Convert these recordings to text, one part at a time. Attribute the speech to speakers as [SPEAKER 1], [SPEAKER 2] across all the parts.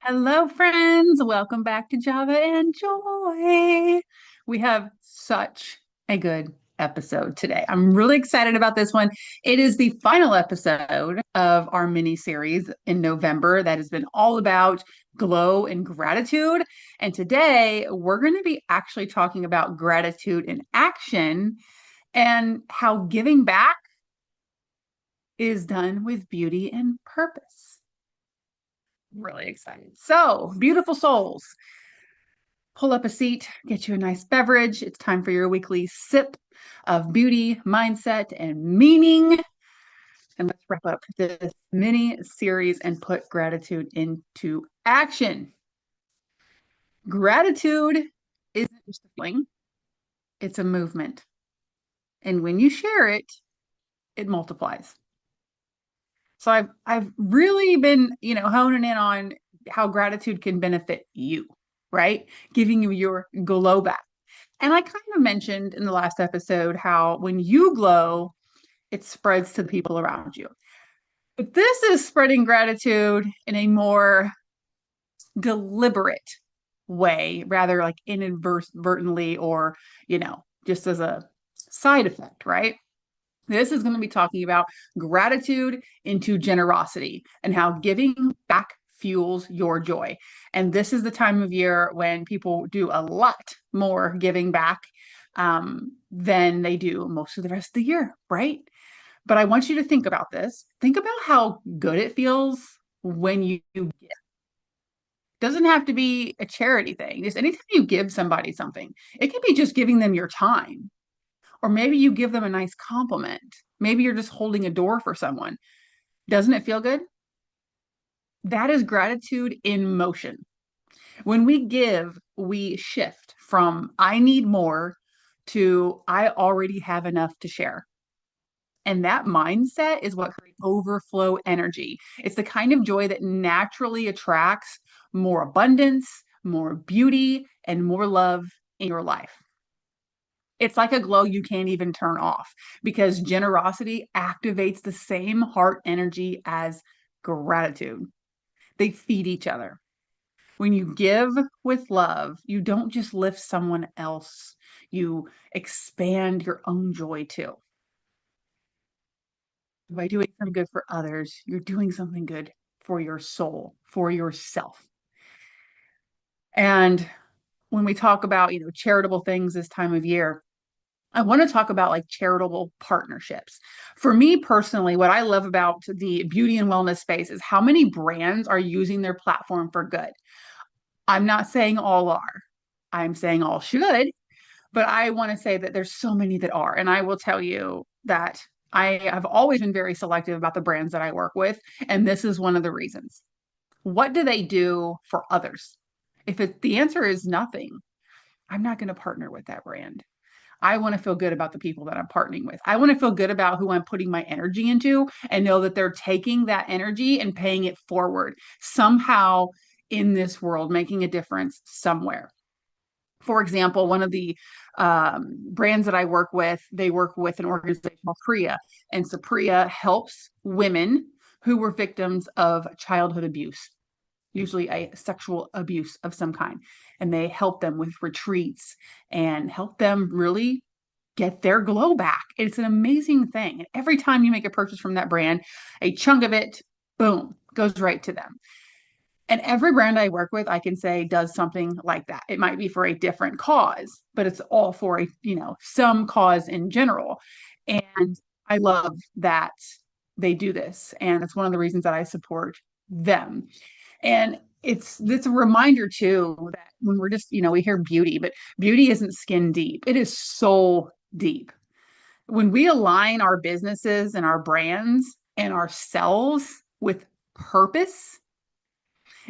[SPEAKER 1] Hello, friends. Welcome back to Java and Joy. We have such a good episode today. I'm really excited about this one. It is the final episode of our mini series in November that has been all about glow and gratitude. And today we're going to be actually talking about gratitude in action and how giving back is done with beauty and purpose. Really excited. So, beautiful souls. Pull up a seat, get you a nice beverage. It's time for your weekly sip of beauty, mindset, and meaning. And let's wrap up this mini series and put gratitude into action. Gratitude isn't just a feeling, it's a movement. And when you share it, it multiplies. So I've really been, honing in on how gratitude can benefit you, right? Giving you your glow back. And I kind of mentioned in the last episode how when you glow, it spreads to the people around you. But this is spreading gratitude in a more deliberate way, rather like inadvertently or, just as a side effect, right? This is going to be talking about gratitude into generosity and how giving back fuels your joy. And this is the time of year when people do a lot more giving back than they do most of the rest of the year, right? But I want you to think about this. Think about how good it feels when you give. Doesn't have to be a charity thing. Just anytime you give somebody something, it could be just giving them your time, or maybe you give them a nice compliment. Maybe you're just holding a door for someone. Doesn't it feel good? That is gratitude in motion. When we give, we shift from I need more to I already have enough to share. And that mindset is what creates overflow energy. It's the kind of joy that naturally attracts more abundance, more beauty, and more love in your life. It's like a glow you can't even turn off because generosity activates the same heart energy as gratitude. They feed each other. When you give with love, you don't just lift someone else, you expand your own joy too. By doing something good for others, you're doing something good for your soul, for yourself. And when we talk about, charitable things this time of year, I want to talk about like charitable partnerships. For me personally, what I love about the beauty and wellness space is how many brands are using their platform for good. I'm not saying all are. I'm saying all should, but I want to say that there's so many that are. And I will tell you that I have always been very selective about the brands that I work with. And this is one of the reasons. What do they do for others? The answer is nothing, I'm not going to partner with that brand. I want to feel good about the people that I'm partnering with. I want to feel good about who I'm putting my energy into and know that they're taking that energy and paying it forward somehow in this world, making a difference somewhere. For example, one of the brands that I work with, they work with an organization called Priya, and Sapria helps women who were victims of childhood abuse, usually a sexual abuse of some kind. And they help them with retreats and help them really get their glow back. It's an amazing thing. And every time you make a purchase from that brand, a chunk of it, boom, goes right to them. And every brand I work with, I can say does something like that. It might be for a different cause, but it's all for some cause in general. And I love that they do this. And it's one of the reasons that I support them. And it's a reminder too that when we're just, we hear beauty, but beauty isn't skin deep. It is soul deep. When we align our businesses and our brands and ourselves with purpose,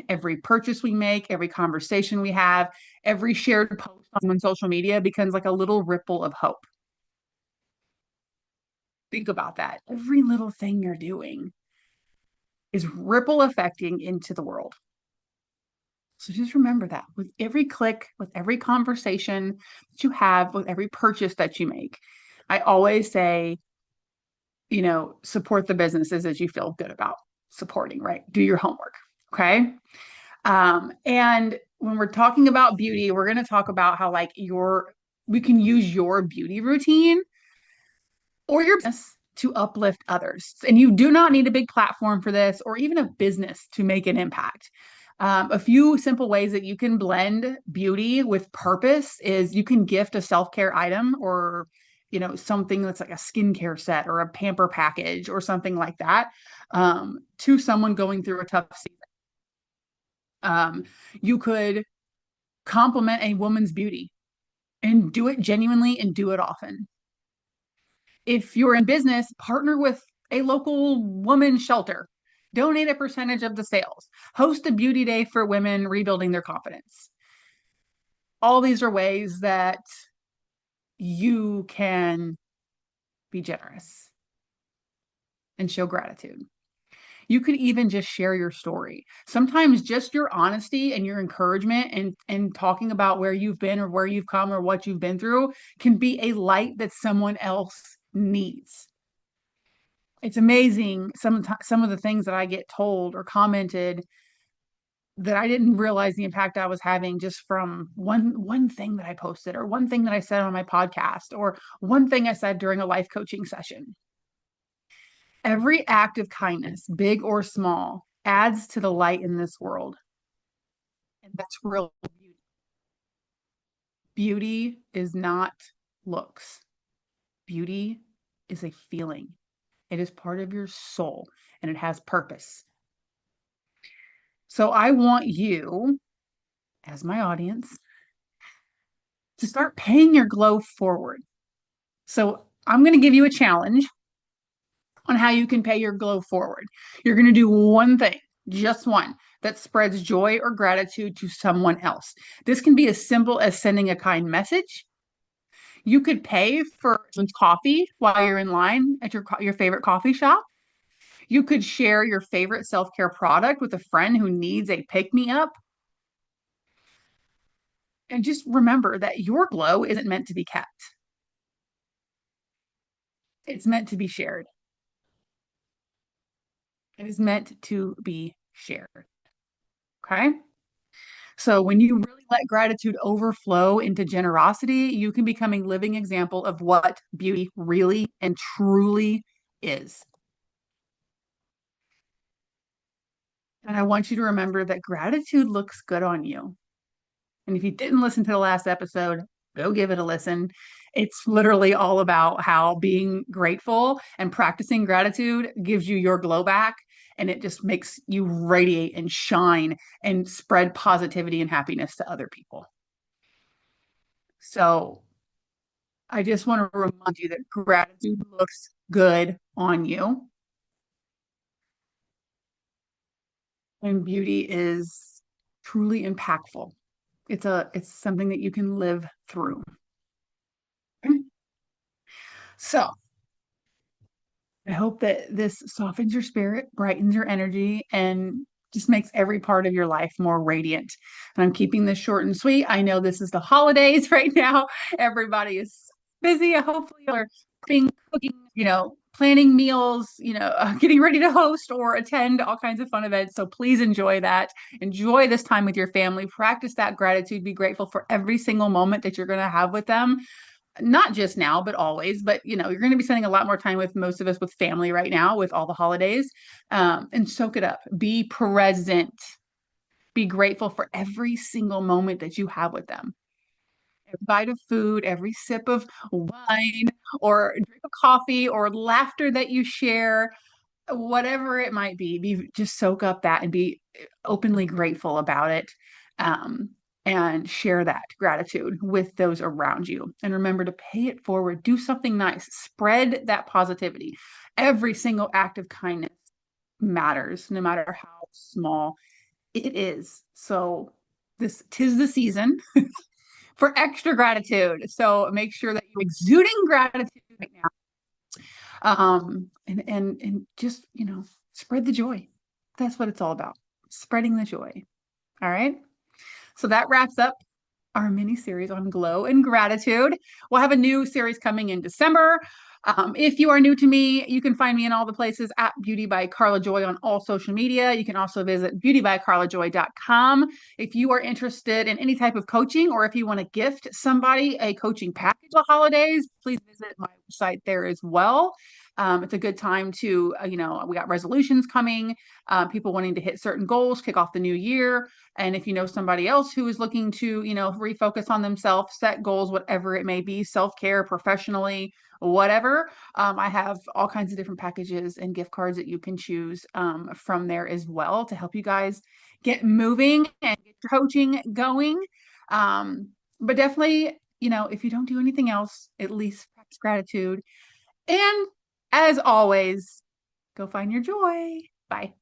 [SPEAKER 1] every purchase we make, every conversation we have, every shared post on social media becomes like a little ripple of hope. Think about that. Every little thing you're doing is ripple affecting into the world. So just remember that with every click, with every conversation that you have, with every purchase that you make, I always say, support the businesses that you feel good about supporting, right? Do your homework. Okay. And when we're talking about beauty, we're going to talk about how we can use your beauty routine or your business to uplift others. And you do not need a big platform for this or even a business to make an impact. A few simple ways that you can blend beauty with purpose is you can gift a self-care item or something that's like a skincare set or a pamper package or something like that to someone going through a tough season. Um, you could compliment a woman's beauty and do it genuinely and do it often. If you're in business, partner with a local women's shelter. Donate a percentage of the sales. Host a beauty day for women rebuilding their confidence. All these are ways that you can be generous and show gratitude. You could even just share your story. Sometimes just your honesty and your encouragement and talking about where you've been or where you've come or what you've been through can be a light that someone else needs. It's amazing some of the things that I get told or commented that I didn't realize the impact I was having just from one thing that I posted or one thing that I said on my podcast or one thing I said during a life coaching session. Every act of kindness, big or small, adds to the light in this world. And that's real beauty. Beauty is not looks. Beauty is a feeling. It is part of your soul and it has purpose. So I want you, as my audience, to start paying your glow forward. So I'm going to give you a challenge on how you can pay your glow forward. You're going to do one thing, just one, that spreads joy or gratitude to someone else. This can be as simple as sending a kind message. You could pay for someone's coffee while you're in line at your favorite coffee shop. You could share your favorite self-care product with a friend who needs a pick-me-up. And just remember that your glow isn't meant to be kept. It's meant to be shared. It is meant to be shared. Okay. So when you really let gratitude overflow into generosity, you can become a living example of what beauty really and truly is. And I want you to remember that gratitude looks good on you. And if you didn't listen to the last episode, go give it a listen. It's literally all about how being grateful and practicing gratitude gives you your glow back. And it just makes you radiate and shine and spread positivity and happiness to other people. So I just want to remind you that gratitude looks good on you. And beauty is truly impactful. It's something that you can live through. So I hope that this softens your spirit, brightens your energy, and just makes every part of your life more radiant. And I'm keeping this short and sweet. I know this is the holidays right now. Everybody is busy. Hopefully, you're cooking, planning meals, getting ready to host or attend all kinds of fun events. So please enjoy that. Enjoy this time with your family. Practice that gratitude. Be grateful for every single moment that you're going to have with them, not just now, but always. But you're going to be spending a lot more time with most of us with family right now with all the holidays. And soak it up. Be present. Be grateful for every single moment that you have with them. Every bite of food, every sip of wine or drink of coffee or laughter that you share, whatever it might be just soak up that and be openly grateful about it. And share that gratitude with those around you. And remember to pay it forward. Do something nice. Spread that positivity. Every single act of kindness matters, no matter how small it is. So this 'tis the season for extra gratitude. So make sure that you're exuding gratitude right now. And just, spread the joy. That's what it's all about. Spreading the joy. All right. So that wraps up our mini series on glow and gratitude. We'll have a new series coming in December. If you are new to me, you can find me in all the places at Beauty by Carla Joy on all social media. You can also visit beautybycarlajoy.com. If you are interested in any type of coaching, or if you want to gift somebody a coaching package for holidays, please visit my website there as well. It's a good time to, we got resolutions coming, people wanting to hit certain goals, kick off the new year. And if you know somebody else who is looking to, refocus on themselves, set goals, whatever it may be, self-care, professionally, whatever, I have all kinds of different packages and gift cards that you can choose from there as well to help you guys get moving and get your coaching going. But definitely, if you don't do anything else, at least practice gratitude. And as always, go find your joy. Bye.